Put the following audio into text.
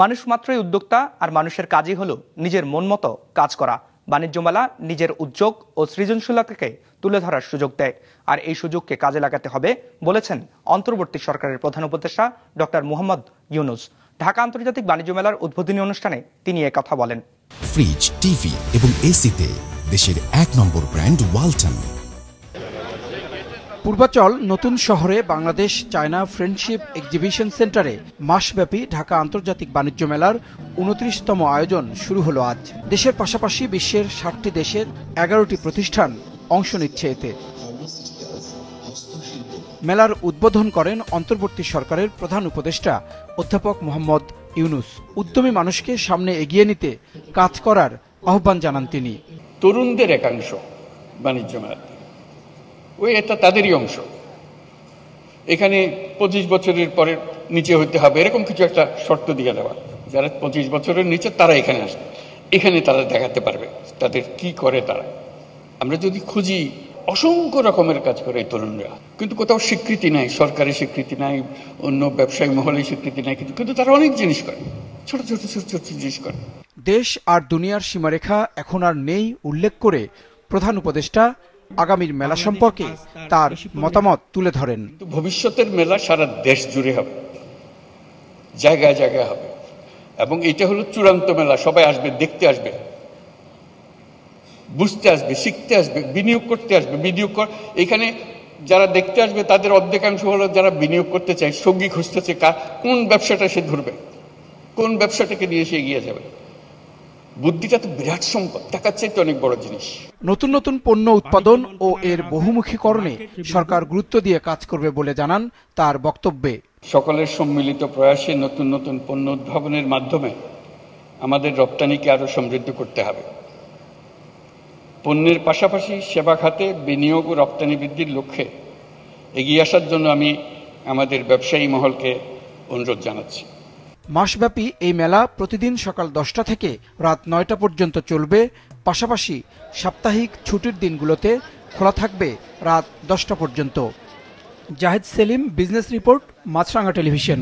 মানুষ মাত্রই উদ্যোক্তা, আর মানুষের কাজই হলো নিজের মন মতো কাজ করা। বাণিজ্য মেলা নিজের উদ্যোগ ও সৃজনশীলতাকে তুলে ধরার সুযোগ দেয়, আর এই সুযোগকে কাজে লাগাতে হবে বলেছেন অন্তর্বর্তী সরকারের প্রধান উপদেষ্টা ডক্টর মোহাম্মদ ইউনুস। ঢাকা আন্তর্জাতিক বাণিজ্য মেলার উদ্বোধনী অনুষ্ঠানে তিনি একথা বলেন। ফ্রিজ, টিভি এবং এসিতে দেশের ১ নম্বর ব্র্যান্ড ওয়ালটন। পূর্বাচল নতুন শহরে বাংলাদেশ চায়না ফ্রেন্ডশিপ এক্সিবিশন সেন্টারে মাসব্যাপী ঢাকা আন্তর্জাতিক বাণিজ্য মেলার ২৯তম আয়োজন শুরু হলো আজ। দেশের পাশাপাশি বিশ্বের ৬০টি দেশের ১১টি প্রতিষ্ঠান অংশ নিচ্ছে এতে। মেলার উদ্বোধন করেন অন্তর্বর্তী সরকারের প্রধান উপদেষ্টা অধ্যাপক মোহাম্মদ ইউনুস। উদ্যমী মানুষকে সামনে এগিয়ে নিতে কাজ করার আহ্বান জানান তিনি। তরুণদের একাংশ বাণিজ্য মেলা, এটা তাদেরই অংশ। এখানে ২৫ বছরের পরে নিচে হইতে হবে এরকম কিছু একটা শর্ত দিয়ে দেওয়া। যারা ২৫ বছরের নিচে তারা এখানে আসবে, এখানে তারা দেখাতে পারবে তাদের কি করে তারা। আমরা যদি খুঁজি, অসংখ্য রকমের কাজ করে এই তরুণরা, কিন্তু কোথাও স্বীকৃতি নাই, সরকারি স্বীকৃতি নাই, অন্য ব্যবসায়ী মহলে স্বীকৃতি নাই, কিন্তু তারা অনেক জিনিস করে, ছোট ছোট ছোট ছোট জিনিস করে। দেশ আর দুনিয়ার সীমারেখা এখন আর নেই উল্লেখ করে প্রধান উপদেষ্টা আগামীর মেলা সম্পর্কে তার মতামত তুলে ধরেন। ভবিষ্যতের মেলা সারা দেশ জুড়ে হবে, জায়গায় জায়গায় হবে, এবং এটা হলো চূড়ান্ত মেলা। সবাই আসবে, দেখতে আসবে, বুঝতে আসবে, শিখতে আসবে, বিনিয়োগ করতে আসবে। এখানে যারা দেখতে আসবে তাদের অর্ধেকাংশ হলো যারা বিনিয়োগ করতে চায়, সঙ্গী খুঁজতেছে, কোন ব্যবসাটা সে ধরবে, কোন ব্যবসাটাকে নিয়ে সে এগিয়ে যাবে। বুদ্ধিটা তো বিরাট সম্পদ, টাকার চাইতে অনেক বড় জিনিস। নতুন নতুন পণ্য উৎপাদন ও এর বহুমুখীকরণে সরকার গুরুত্ব দিয়ে কাজ করবে বলে জানান তার বক্তব্যে। সকলের সম্মিলিত প্রয়াসে নতুন নতুন পণ্য উদ্ভাবনের মাধ্যমে আমাদের রপ্তানিকে আরো সমৃদ্ধ করতে হবে। পণ্যের পাশাপাশি সেবা খাতে বিনিয়োগ ও রপ্তানি বৃদ্ধির লক্ষ্যে এগিয়ে আসার জন্য আমি আমাদের ব্যবসায়ী মহলকে অনুরোধ জানাচ্ছি। মাসব্যাপী এই মেলা প্রতিদিন সকাল 10টা থেকে রাত 9টা পর্যন্ত চলবে। পাশাপাশি সাপ্তাহিক ছুটির দিনগুলোতে খোলা থাকবে রাত 10টা পর্যন্ত। জাহেদ সেলিম, বিজনেস রিপোর্ট, মাছরাঙা টেলিভিশন।